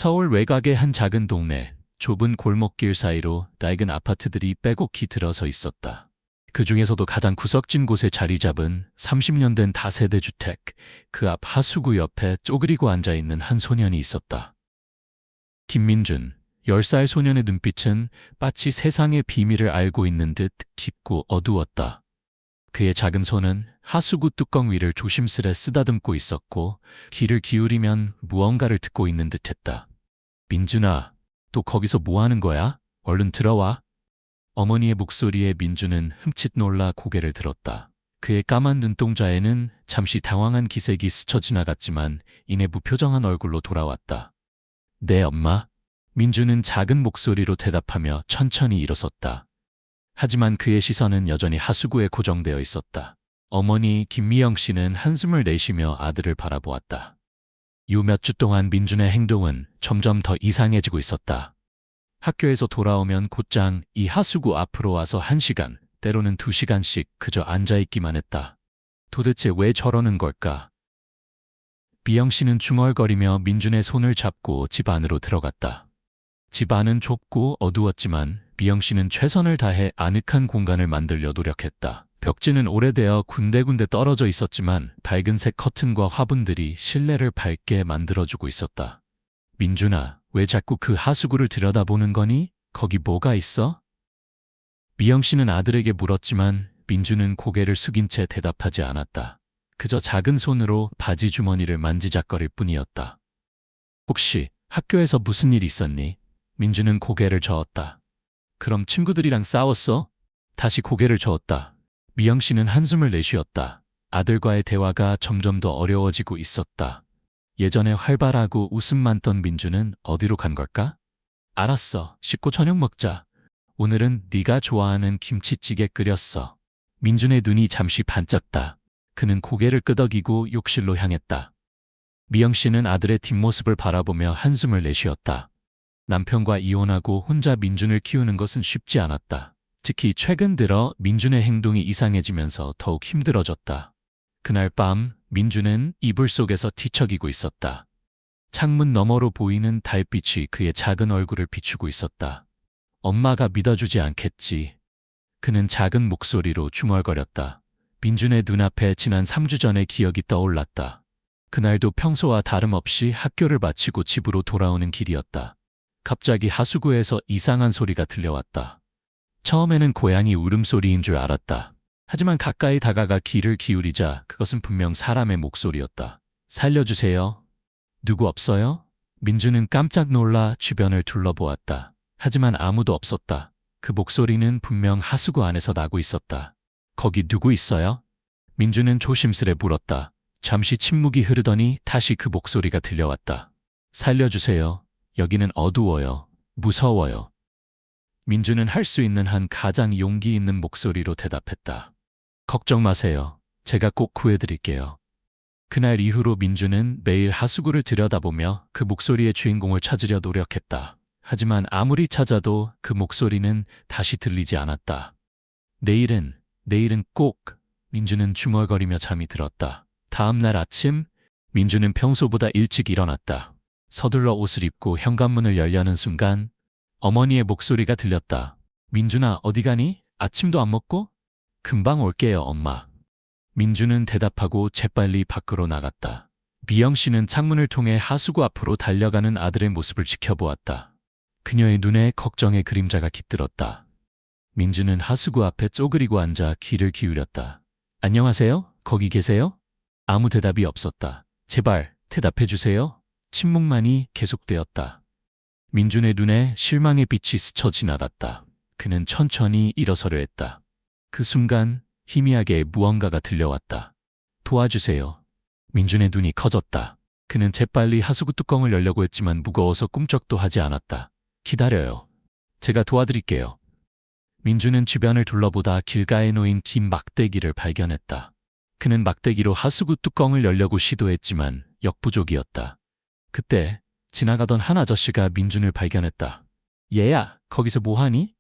서울 외곽의 한 작은 동네, 좁은 골목길 사이로 낡은 아파트들이 빼곡히 들어서 있었다. 그 중에서도 가장 구석진 곳에 자리 잡은 30년 된 다세대 주택, 그 앞 하수구 옆에 쪼그리고 앉아있는 한 소년이 있었다. 김민준, 10살 소년의 눈빛은 마치 세상의 비밀을 알고 있는 듯 깊고 어두웠다. 그의 작은 손은 하수구 뚜껑 위를 조심스레 쓰다듬고 있었고 귀를 기울이면 무언가를 듣고 있는 듯했다. 민준아, 또 거기서 뭐 하는 거야? 얼른 들어와. 어머니의 목소리에 민준은 흠칫 놀라 고개를 들었다. 그의 까만 눈동자에는 잠시 당황한 기색이 스쳐 지나갔지만 이내 무표정한 얼굴로 돌아왔다. 네, 엄마. 민준은 작은 목소리로 대답하며 천천히 일어섰다. 하지만 그의 시선은 여전히 하수구에 고정되어 있었다. 어머니 김미영 씨는 한숨을 내쉬며 아들을 바라보았다. 요 몇 주 동안 민준의 행동은 점점 더 이상해지고 있었다. 학교에서 돌아오면 곧장 이 하수구 앞으로 와서 1시간, 때로는 2시간씩 그저 앉아있기만 했다. 도대체 왜 저러는 걸까? 미영 씨는 중얼거리며 민준의 손을 잡고 집 안으로 들어갔다. 집 안은 좁고 어두웠지만 미영 씨는 최선을 다해 아늑한 공간을 만들려 노력했다. 벽지는 오래되어 군데군데 떨어져 있었지만 밝은색 커튼과 화분들이 실내를 밝게 만들어주고 있었다. 민준아, 왜 자꾸 그 하수구를 들여다보는 거니? 거기 뭐가 있어? 미영 씨는 아들에게 물었지만 민준은 고개를 숙인 채 대답하지 않았다. 그저 작은 손으로 바지 주머니를 만지작거릴 뿐이었다. 혹시 학교에서 무슨 일 있었니? 민준은 고개를 저었다. 그럼 친구들이랑 싸웠어? 다시 고개를 저었다. 미영 씨는 한숨을 내쉬었다. 아들과의 대화가 점점 더 어려워지고 있었다. 예전에 활발하고 웃음 많던 민준은 어디로 간 걸까? 알았어. 씻고 저녁 먹자. 오늘은 네가 좋아하는 김치찌개 끓였어. 민준의 눈이 잠시 반짝다. 그는 고개를 끄덕이고 욕실로 향했다. 미영 씨는 아들의 뒷모습을 바라보며 한숨을 내쉬었다. 남편과 이혼하고 혼자 민준을 키우는 것은 쉽지 않았다. 특히 최근 들어 민준의 행동이 이상해지면서 더욱 힘들어졌다. 그날 밤 민준은 이불 속에서 뒤척이고 있었다. 창문 너머로 보이는 달빛이 그의 작은 얼굴을 비추고 있었다. 엄마가 믿어주지 않겠지. 그는 작은 목소리로 중얼거렸다. 민준의 눈앞에 지난 3주 전의 기억이 떠올랐다. 그날도 평소와 다름없이 학교를 마치고 집으로 돌아오는 길이었다. 갑자기 하수구에서 이상한 소리가 들려왔다. 처음에는 고양이 울음소리인 줄 알았다. 하지만 가까이 다가가 귀를 기울이자 그것은 분명 사람의 목소리였다. 살려주세요. 누구 없어요? 민준은 깜짝 놀라 주변을 둘러보았다. 하지만 아무도 없었다. 그 목소리는 분명 하수구 안에서 나고 있었다. 거기 누구 있어요? 민준은 조심스레 물었다. 잠시 침묵이 흐르더니 다시 그 목소리가 들려왔다. 살려주세요. 여기는 어두워요. 무서워요. 민준은 할 수 있는 한 가장 용기 있는 목소리로 대답했다. 걱정 마세요. 제가 꼭 구해드릴게요. 그날 이후로 민준은 매일 하수구를 들여다보며 그 목소리의 주인공을 찾으려 노력했다. 하지만 아무리 찾아도 그 목소리는 다시 들리지 않았다. 내일은 꼭. 민준은 중얼거리며 잠이 들었다. 다음 날 아침 민준은 평소보다 일찍 일어났다. 서둘러 옷을 입고 현관문을 열려는 순간 어머니의 목소리가 들렸다. 민준아, 어디 가니? 아침도 안 먹고? 금방 올게요, 엄마. 민준은 대답하고 재빨리 밖으로 나갔다. 미영 씨는 창문을 통해 하수구 앞으로 달려가는 아들의 모습을 지켜보았다. 그녀의 눈에 걱정의 그림자가 깃들었다. 민준은 하수구 앞에 쪼그리고 앉아 귀를 기울였다. 안녕하세요? 거기 계세요? 아무 대답이 없었다. 제발 대답해 주세요. 침묵만이 계속되었다. 민준의 눈에 실망의 빛이 스쳐 지나갔다. 그는 천천히 일어서려 했다. 그 순간 희미하게 무언가가 들려왔다. 도와주세요. 민준의 눈이 커졌다. 그는 재빨리 하수구 뚜껑을 열려고 했지만 무거워서 꿈쩍도 하지 않았다. 기다려요. 제가 도와드릴게요. 민준은 주변을 둘러보다 길가에 놓인 긴 막대기를 발견했다. 그는 막대기로 하수구 뚜껑을 열려고 시도했지만 역부족이었다. 그때 지나가던 한 아저씨가 민준을 발견했다. 얘야, 거기서 뭐하니?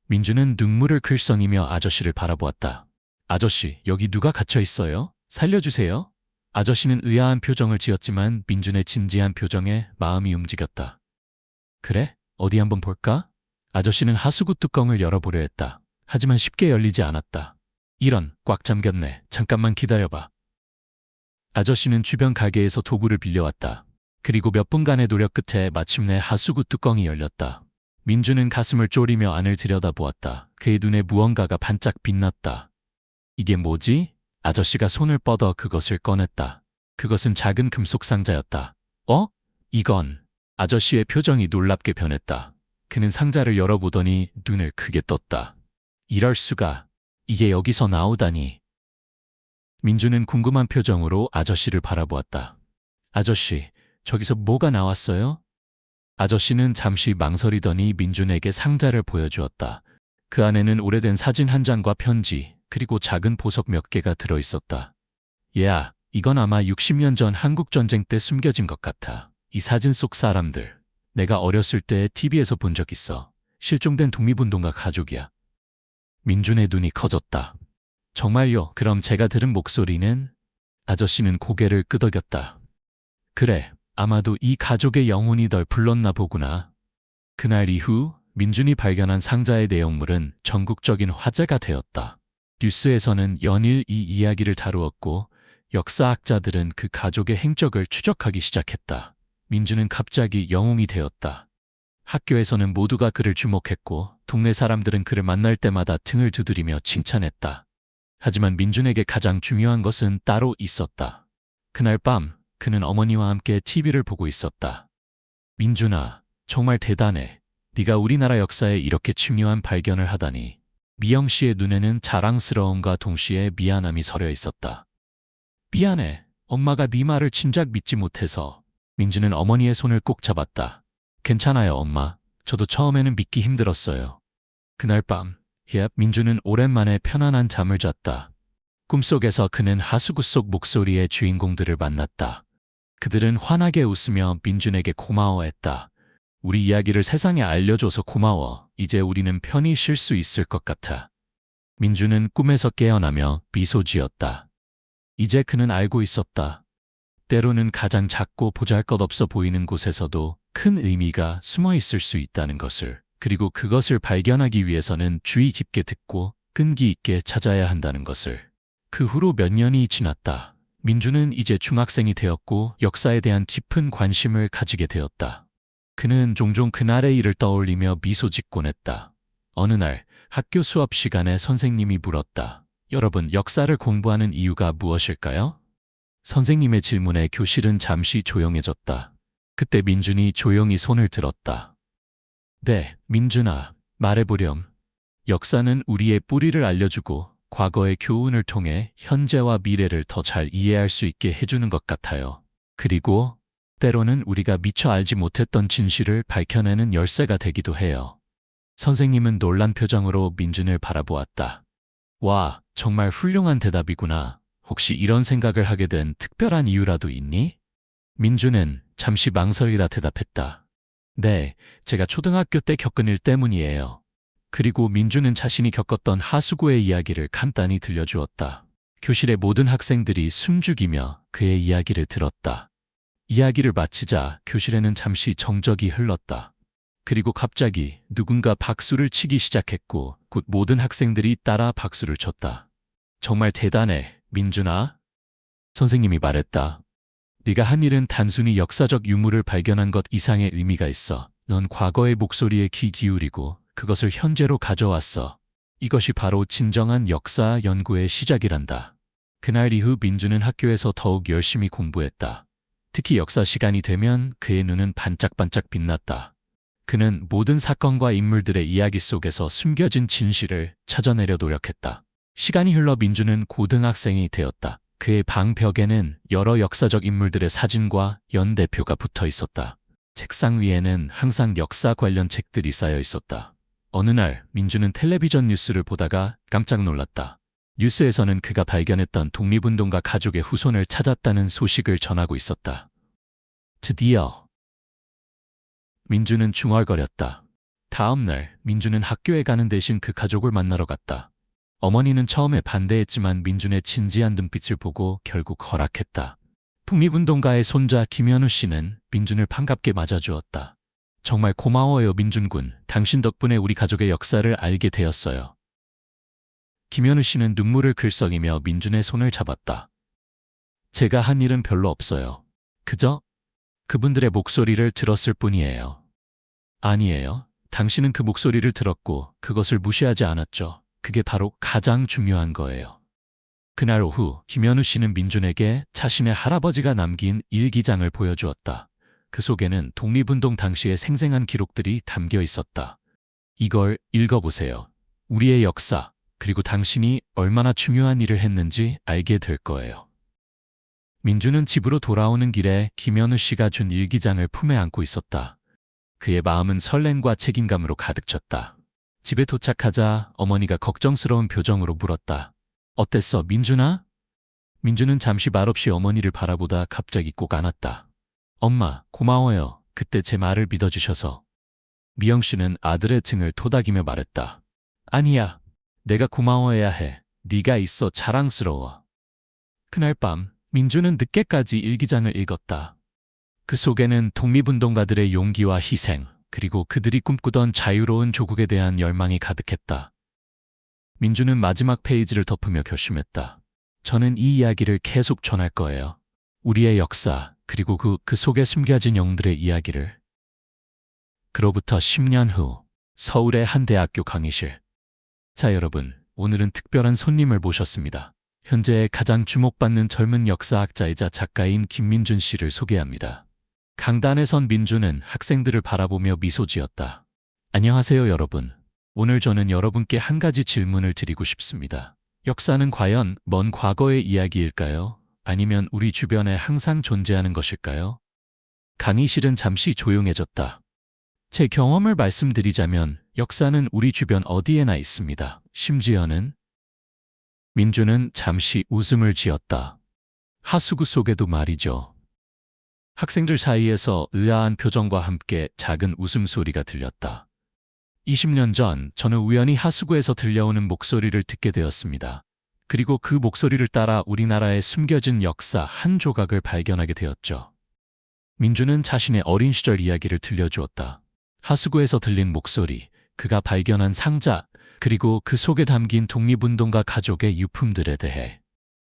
민준은 눈물을 글썽이며 아저씨를 바라보았다. 아저씨, 여기 누가 갇혀 있어요? 살려주세요. 아저씨는 의아한 표정을 지었지만 민준의 진지한 표정에 마음이 움직였다. 그래? 어디 한번 볼까? 아저씨는 하수구 뚜껑을 열어보려 했다. 하지만 쉽게 열리지 않았다. 이런, 꽉 잠겼네. 잠깐만 기다려봐. 아저씨는 주변 가게에서 도구를 빌려왔다. 그리고 몇 분간의 노력 끝에 마침내 하수구 뚜껑이 열렸다. 민준은 가슴을 쪼리며 안을 들여다보았다. 그의 눈에 무언가가 반짝 빛났다. 이게 뭐지? 아저씨가 손을 뻗어 그것을 꺼냈다. 그것은 작은 금속 상자였다. 이건... 아저씨의 표정이 놀랍게 변했다. 그는 상자를 열어보더니 눈을 크게 떴다. 이럴 수가... 이게 여기서 나오다니. 민준은 궁금한 표정으로 아저씨를 바라보았다. 아저씨, 저기서 뭐가 나왔어요? 아저씨는 잠시 망설이더니 민준에게 상자를 보여주었다. 그 안에는 오래된 사진 한 장과 편지, 그리고 작은 보석 몇 개가 들어있었다. 얘야, 이건 아마 60년 전 한국전쟁 때 숨겨진 것 같아. 이 사진 속 사람들, 내가 어렸을 때 TV에서 본 적 있어. 실종된 독립운동가 가족이야. 민준의 눈이 커졌다. 정말요? 그럼 제가 들은 목소리는? 아저씨는 고개를 끄덕였다. 그래, 아마도 이 가족의 영혼이 널 불렀나 보구나. 그날 이후 민준이 발견한 상자의 내용물은 전국적인 화제가 되었다. 뉴스에서는 연일 이 이야기를 다루었고 역사학자들은 그 가족의 행적을 추적하기 시작했다. 민준은 갑자기 영웅이 되었다. 학교에서는 모두가 그를 주목했고 동네 사람들은 그를 만날 때마다 등을 두드리며 칭찬했다. 하지만 민준에게 가장 중요한 것은 따로 있었다. 그날 밤 그는 어머니와 함께 TV를 보고 있었다. 민준아, 정말 대단해. 네가 우리나라 역사에 이렇게 중요한 발견을 하다니. 미영 씨의 눈에는 자랑스러움과 동시에 미안함이 서려 있었다. 미안해. 엄마가 네 말을 진작 믿지 못해서. 민준은 어머니의 손을 꼭 잡았다. 괜찮아요, 엄마. 저도 처음에는 믿기 힘들었어요. 그날 밤, 민준은 오랜만에 편안한 잠을 잤다. 꿈속에서 그는 하수구 속 목소리의 주인공들을 만났다. 그들은 환하게 웃으며 민준에게 고마워했다. 우리 이야기를 세상에 알려줘서 고마워. 이제 우리는 편히 쉴 수 있을 것 같아. 민준은 꿈에서 깨어나며 미소 지었다. 이제 그는 알고 있었다. 때로는 가장 작고 보잘것없어 보이는 곳에서도 큰 의미가 숨어 있을 수 있다는 것을, 그리고 그것을 발견하기 위해서는 주의 깊게 듣고 끈기 있게 찾아야 한다는 것을. 그 후로 몇 년이 지났다. 민준은 이제 중학생이 되었고 역사에 대한 깊은 관심을 가지게 되었다. 그는 종종 그날의 일을 떠올리며 미소 짓곤 했다. 어느 날 학교 수업 시간에 선생님이 물었다. 여러분, 역사를 공부하는 이유가 무엇일까요? 선생님의 질문에 교실은 잠시 조용해졌다. 그때 민준이 조용히 손을 들었다. 네, 민준아, 말해보렴. 역사는 우리의 뿌리를 알려주고 과거의 교훈을 통해 현재와 미래를 더 잘 이해할 수 있게 해주는 것 같아요. 그리고 때로는 우리가 미처 알지 못했던 진실을 밝혀내는 열쇠가 되기도 해요. 선생님은 놀란 표정으로 민준을 바라보았다. 와, 정말 훌륭한 대답이구나. 혹시 이런 생각을 하게 된 특별한 이유라도 있니? 민준은 잠시 망설이다 대답했다. 네, 제가 초등학교 때 겪은 일 때문이에요. 그리고 민준은 자신이 겪었던 하수구의 이야기를 간단히 들려주었다. 교실의 모든 학생들이 숨죽이며 그의 이야기를 들었다. 이야기를 마치자 교실에는 잠시 정적이 흘렀다. 그리고 갑자기 누군가 박수를 치기 시작했고 곧 모든 학생들이 따라 박수를 쳤다. 정말 대단해, 민준아. 선생님이 말했다. 네가 한 일은 단순히 역사적 유물을 발견한 것 이상의 의미가 있어. 넌 과거의 목소리에 귀 기울이고 그것을 현재로 가져왔어. 이것이 바로 진정한 역사 연구의 시작이란다. 그날 이후 민준은 학교에서 더욱 열심히 공부했다. 특히 역사 시간이 되면 그의 눈은 반짝반짝 빛났다. 그는 모든 사건과 인물들의 이야기 속에서 숨겨진 진실을 찾아내려 노력했다. 시간이 흘러 민준은 고등학생이 되었다. 그의 방 벽에는 여러 역사적 인물들의 사진과 연대표가 붙어 있었다. 책상 위에는 항상 역사 관련 책들이 쌓여 있었다. 어느 날 민준은 텔레비전 뉴스를 보다가 깜짝 놀랐다. 뉴스에서는 그가 발견했던 독립운동가 가족의 후손을 찾았다는 소식을 전하고 있었다. 드디어. 민준은 중얼거렸다. 다음 날 민준은 학교에 가는 대신 그 가족을 만나러 갔다. 어머니는 처음에 반대했지만 민준의 진지한 눈빛을 보고 결국 허락했다. 독립운동가의 손자 김현우 씨는 민준을 반갑게 맞아주었다. 정말 고마워요, 민준군. 당신 덕분에 우리 가족의 역사를 알게 되었어요. 김현우 씨는 눈물을 글썽이며 민준의 손을 잡았다. 제가 한 일은 별로 없어요. 그저 그분들의 목소리를 들었을 뿐이에요. 아니에요. 당신은 그 목소리를 들었고 그것을 무시하지 않았죠. 그게 바로 가장 중요한 거예요. 그날 오후 김현우 씨는 민준에게 자신의 할아버지가 남긴 일기장을 보여주었다. 그 속에는 독립운동 당시의 생생한 기록들이 담겨 있었다. 이걸 읽어보세요. 우리의 역사, 그리고 당신이 얼마나 중요한 일을 했는지 알게 될 거예요. 민준은 집으로 돌아오는 길에 김현우 씨가 준 일기장을 품에 안고 있었다. 그의 마음은 설렘과 책임감으로 가득 찼다. 집에 도착하자 어머니가 걱정스러운 표정으로 물었다. 어땠어, 민준아? 민준은 잠시 말없이 어머니를 바라보다 갑자기 꼭 안았다. 엄마, 고마워요. 그때 제 말을 믿어주셔서. 미영 씨는 아들의 등을 토닥이며 말했다. 아니야. 내가 고마워해야 해. 네가 있어 자랑스러워. 그날 밤 민준은 늦게까지 일기장을 읽었다. 그 속에는 독립운동가들의 용기와 희생, 그리고 그들이 꿈꾸던 자유로운 조국에 대한 열망이 가득했다. 민준은 마지막 페이지를 덮으며 결심했다. 저는 이 이야기를 계속 전할 거예요. 우리의 역사, 그리고 그 속에 숨겨진 영웅들의 이야기를. 그로부터 10년 후 서울의 한 대학교 강의실. 자, 여러분, 오늘은 특별한 손님을 모셨습니다. 현재 가장 주목받는 젊은 역사학자이자 작가인 김민준 씨를 소개합니다. 강단에 선 민준은 학생들을 바라보며 미소 지었다. 안녕하세요, 여러분. 오늘 저는 여러분께 한 가지 질문을 드리고 싶습니다. 역사는 과연 먼 과거의 이야기일까요? 아니면 우리 주변에 항상 존재하는 것일까요? 강의실은 잠시 조용해졌다. 제 경험을 말씀드리자면 역사는 우리 주변 어디에나 있습니다. 심지어는 민준은 잠시 웃음을 지었다. 하수구 속에도 말이죠. 학생들 사이에서 의아한 표정과 함께 작은 웃음소리가 들렸다. 20년 전 저는 우연히 하수구에서 들려오는 목소리를 듣게 되었습니다. 그리고 그 목소리를 따라 우리나라의 숨겨진 역사 한 조각을 발견하게 되었죠. 민준은 자신의 어린 시절 이야기를 들려주었다. 하수구에서 들린 목소리, 그가 발견한 상자, 그리고 그 속에 담긴 독립운동가 가족의 유품들에 대해.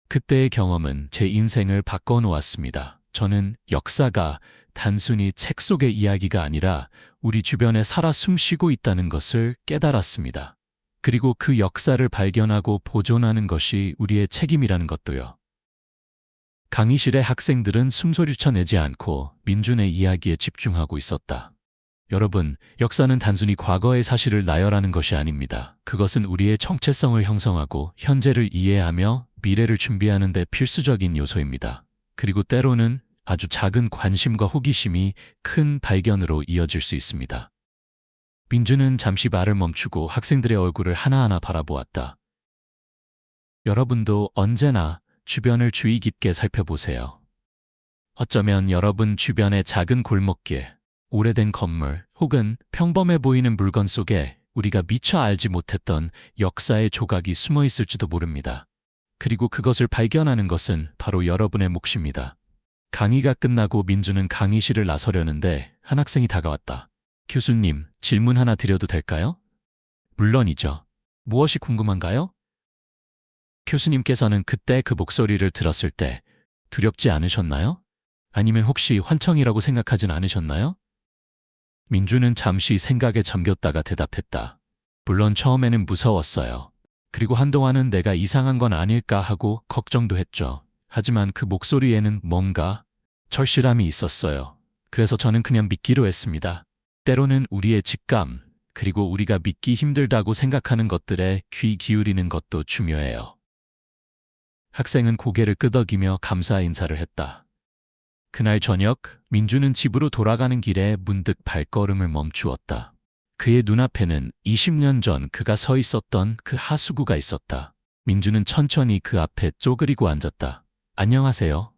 그때의 경험은 제 인생을 바꿔놓았습니다. 저는 역사가 단순히 책 속의 이야기가 아니라 우리 주변에 살아 숨쉬고 있다는 것을 깨달았습니다. 그리고 그 역사를 발견하고 보존하는 것이 우리의 책임이라는 것도요. 강의실의 학생들은 숨소리쳐 내지 않고 민준의 이야기에 집중하고 있었다. 여러분, 역사는 단순히 과거의 사실을 나열하는 것이 아닙니다. 그것은 우리의 정체성을 형성하고 현재를 이해하며 미래를 준비하는 데 필수적인 요소입니다. 그리고 때로는 아주 작은 관심과 호기심이 큰 발견으로 이어질 수 있습니다. 민준은 잠시 말을 멈추고 학생들의 얼굴을 하나하나 바라보았다. 여러분도 언제나 주변을 주의 깊게 살펴보세요. 어쩌면 여러분 주변의 작은 골목길, 오래된 건물 혹은 평범해 보이는 물건 속에 우리가 미처 알지 못했던 역사의 조각이 숨어 있을지도 모릅니다. 그리고 그것을 발견하는 것은 바로 여러분의 몫입니다. 강의가 끝나고 민준은 강의실을 나서려는데 한 학생이 다가왔다. 교수님, 질문 하나 드려도 될까요? 물론이죠. 무엇이 궁금한가요? 교수님께서는 그때 그 목소리를 들었을 때 두렵지 않으셨나요? 아니면 혹시 환청이라고 생각하진 않으셨나요? 민준은 잠시 생각에 잠겼다가 대답했다. 물론 처음에는 무서웠어요. 그리고 한동안은 내가 이상한 건 아닐까 하고 걱정도 했죠. 하지만 그 목소리에는 뭔가 절실함이 있었어요. 그래서 저는 그냥 믿기로 했습니다. 때로는 우리의 직감, 그리고 우리가 믿기 힘들다고 생각하는 것들에 귀 기울이는 것도 중요해요. 학생은 고개를 끄덕이며 감사 인사를 했다. 그날 저녁, 민준은 집으로 돌아가는 길에 문득 발걸음을 멈추었다. 그의 눈앞에는 20년 전 그가 서 있었던 그 하수구가 있었다. 민준은 천천히 그 앞에 쪼그리고 앉았다. 안녕하세요.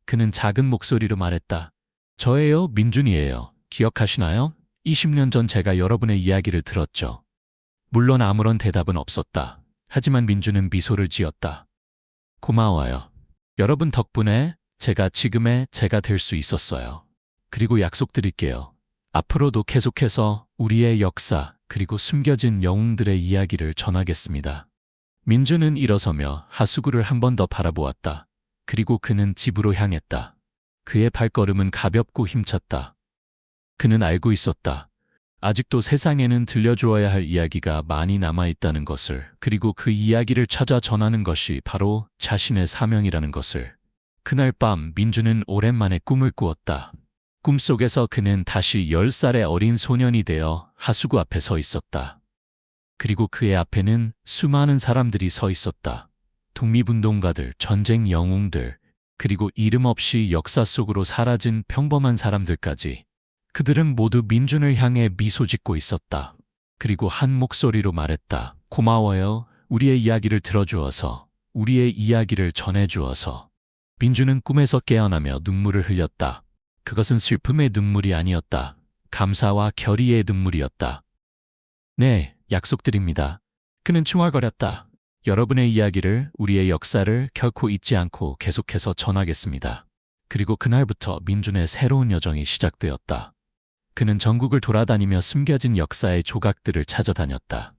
그는 작은 목소리로 말했다. 저예요, 민준이에요. 기억하시나요? 20년 전 제가 여러분의 이야기를 들었죠. 물론 아무런 대답은 없었다. 하지만 민준은 미소를 지었다. 고마워요. 여러분 덕분에 제가 지금의 제가 될 수 있었어요. 그리고 약속드릴게요. 앞으로도 계속해서 우리의 역사 그리고 숨겨진 영웅들의 이야기를 전하겠습니다. 민주는 일어서며 하수구를 한 번 더 바라보았다. 그리고 그는 집으로 향했다. 그의 발걸음은 가볍고 힘찼다. 그는 알고 있었다. 아직도 세상에는 들려주어야 할 이야기가 많이 남아있다는 것을, 그리고 그 이야기를 찾아 전하는 것이 바로 자신의 사명이라는 것을. 그날 밤 민주는 오랜만에 꿈을 꾸었다. 꿈속에서 그는 다시 10살의 어린 소년이 되어 하수구 앞에 서 있었다. 그리고 그의 앞에는 수많은 사람들이 서 있었다. 독립운동가들, 전쟁 영웅들, 그리고 이름 없이 역사 속으로 사라진 평범한 사람들까지. 그들은 모두 민준을 향해 미소 짓고 있었다. 그리고 한 목소리로 말했다. 고마워요. 우리의 이야기를 들어주어서, 우리의 이야기를 전해주어서. 민준은 꿈에서 깨어나며 눈물을 흘렸다. 그것은 슬픔의 눈물이 아니었다. 감사와 결의의 눈물이었다. 네, 약속드립니다. 그는 중얼거렸다. 여러분의 이야기를, 우리의 역사를 결코 잊지 않고 계속해서 전하겠습니다. 그리고 그날부터 민준의 새로운 여정이 시작되었다. 그는 전국을 돌아다니며 숨겨진 역사의 조각들을 찾아다녔다.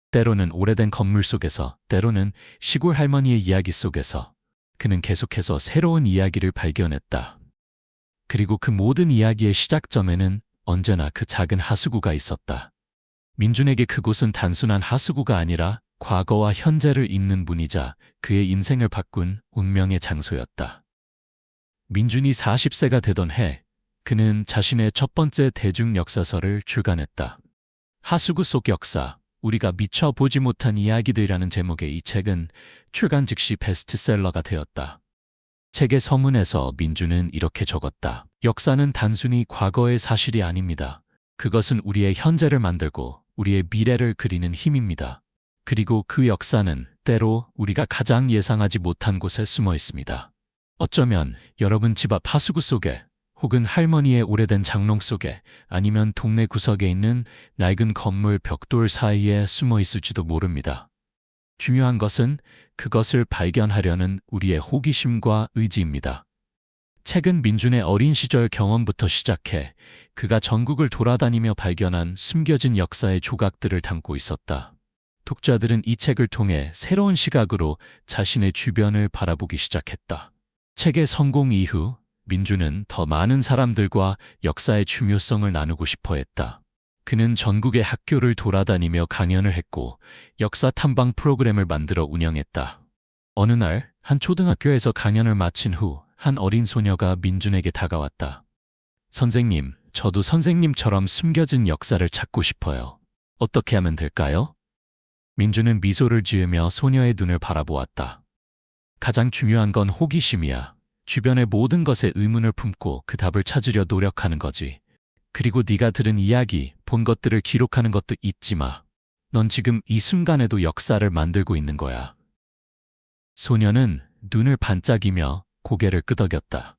때로는 오래된 건물 속에서, 때로는 시골 할머니의 이야기 속에서 그는 계속해서 새로운 이야기를 발견했다. 그리고 그 모든 이야기의 시작점에는 언제나 그 작은 하수구가 있었다. 민준에게 그곳은 단순한 하수구가 아니라 과거와 현재를 잇는 문이자 그의 인생을 바꾼 운명의 장소였다. 민준이 40세가 되던 해, 그는 자신의 첫 번째 대중 역사서를 출간했다. 하수구 속 역사, 우리가 미처 보지 못한 이야기들이라는 제목의 이 책은 출간 즉시 베스트셀러가 되었다. 책의 서문에서 민준은 이렇게 적었다. 역사는 단순히 과거의 사실이 아닙니다. 그것은 우리의 현재를 만들고 우리의 미래를 그리는 힘입니다. 그리고 그 역사는 때로 우리가 가장 예상하지 못한 곳에 숨어 있습니다. 어쩌면 여러분 집 앞 하수구 속에, 혹은 할머니의 오래된 장롱 속에, 아니면 동네 구석에 있는 낡은 건물 벽돌 사이에 숨어 있을지도 모릅니다. 중요한 것은 그것을 발견하려는 우리의 호기심과 의지입니다. 책은 민준의 어린 시절 경험부터 시작해 그가 전국을 돌아다니며 발견한 숨겨진 역사의 조각들을 담고 있었다. 독자들은 이 책을 통해 새로운 시각으로 자신의 주변을 바라보기 시작했다. 책의 성공 이후 민준은 더 많은 사람들과 역사의 중요성을 나누고 싶어 했다. 그는 전국의 학교를 돌아다니며 강연을 했고 역사 탐방 프로그램을 만들어 운영했다. 어느 날 한 초등학교에서 강연을 마친 후 한 어린 소녀가 민준에게 다가왔다. 선생님, 저도 선생님처럼 숨겨진 역사를 찾고 싶어요. 어떻게 하면 될까요? 민준은 미소를 지으며 소녀의 눈을 바라보았다. 가장 중요한 건 호기심이야. 주변의 모든 것에 의문을 품고 그 답을 찾으려 노력하는 거지. 그리고 네가 들은 이야기, 본 것들을 기록하는 것도 잊지 마. 넌 지금 이 순간에도 역사를 만들고 있는 거야. 소녀는 눈을 반짝이며 고개를 끄덕였다.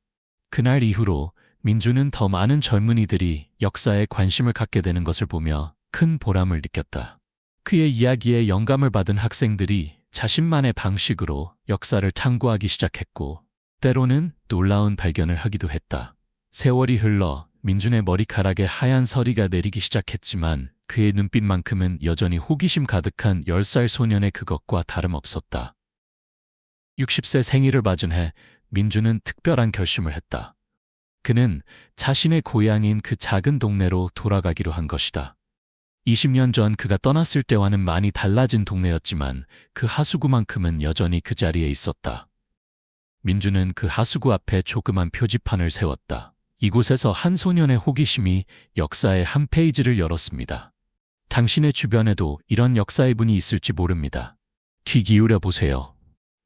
그날 이후로 민준은 더 많은 젊은이들이 역사에 관심을 갖게 되는 것을 보며 큰 보람을 느꼈다. 그의 이야기에 영감을 받은 학생들이 자신만의 방식으로 역사를 탐구하기 시작했고 때로는 놀라운 발견을 하기도 했다. 세월이 흘러 민준의 머리카락에 하얀 서리가 내리기 시작했지만 그의 눈빛만큼은 여전히 호기심 가득한 10살 소년의 그것과 다름없었다. 60세 생일을 맞은 해 민준은 특별한 결심을 했다. 그는 자신의 고향인 그 작은 동네로 돌아가기로 한 것이다. 20년 전 그가 떠났을 때와는 많이 달라진 동네였지만 그 하수구만큼은 여전히 그 자리에 있었다. 민준은 그 하수구 앞에 조그만 표지판을 세웠다. 이곳에서 한 소년의 호기심이 역사의 한 페이지를 열었습니다. 당신의 주변에도 이런 역사의 분이 있을지 모릅니다. 귀 기울여 보세요.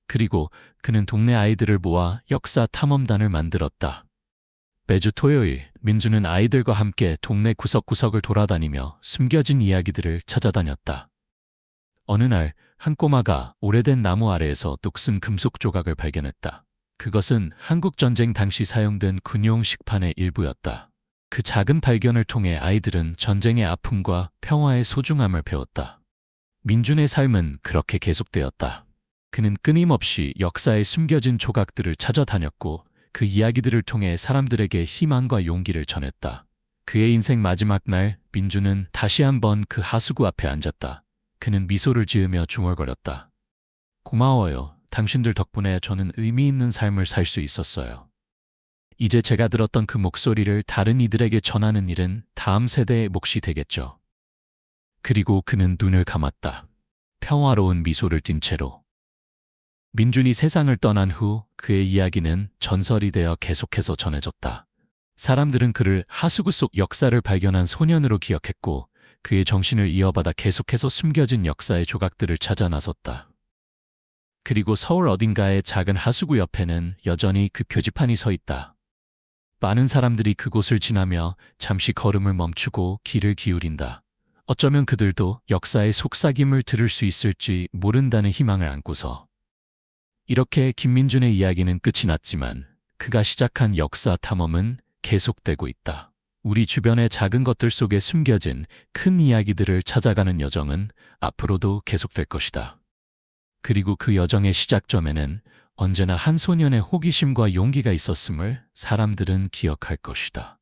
그리고 그는 동네 아이들을 모아 역사 탐험단을 만들었다. 매주 토요일 민준은 아이들과 함께 동네 구석구석을 돌아다니며 숨겨진 이야기들을 찾아다녔다. 어느 날 한 꼬마가 오래된 나무 아래에서 녹슨 금속 조각을 발견했다. 그것은 한국전쟁 당시 사용된 군용 식판의 일부였다. 그 작은 발견을 통해 아이들은 전쟁의 아픔과 평화의 소중함을 배웠다. 민준의 삶은 그렇게 계속되었다. 그는 끊임없이 역사의 숨겨진 조각들을 찾아다녔고 그 이야기들을 통해 사람들에게 희망과 용기를 전했다. 그의 인생 마지막 날, 민주는 다시 한번 그 하수구 앞에 앉았다. 그는 미소를 지으며 중얼거렸다. 고마워요. 당신들 덕분에 저는 의미 있는 삶을 살 수 있었어요. 이제 제가 들었던 그 목소리를 다른 이들에게 전하는 일은 다음 세대의 몫이 되겠죠. 그리고 그는 눈을 감았다. 평화로운 미소를 띤 채로. 민준이 세상을 떠난 후 그의 이야기는 전설이 되어 계속해서 전해졌다. 사람들은 그를 하수구 속 역사를 발견한 소년으로 기억했고 그의 정신을 이어받아 계속해서 숨겨진 역사의 조각들을 찾아 나섰다. 그리고 서울 어딘가의 작은 하수구 옆에는 여전히 그 표지판이 서 있다. 많은 사람들이 그곳을 지나며 잠시 걸음을 멈추고 귀를 기울인다. 어쩌면 그들도 역사의 속삭임을 들을 수 있을지 모른다는 희망을 안고서. 이렇게 김민준의 이야기는 끝이 났지만 그가 시작한 역사 탐험은 계속되고 있다. 우리 주변의 작은 것들 속에 숨겨진 큰 이야기들을 찾아가는 여정은 앞으로도 계속될 것이다. 그리고 그 여정의 시작점에는 언제나 한 소년의 호기심과 용기가 있었음을 사람들은 기억할 것이다.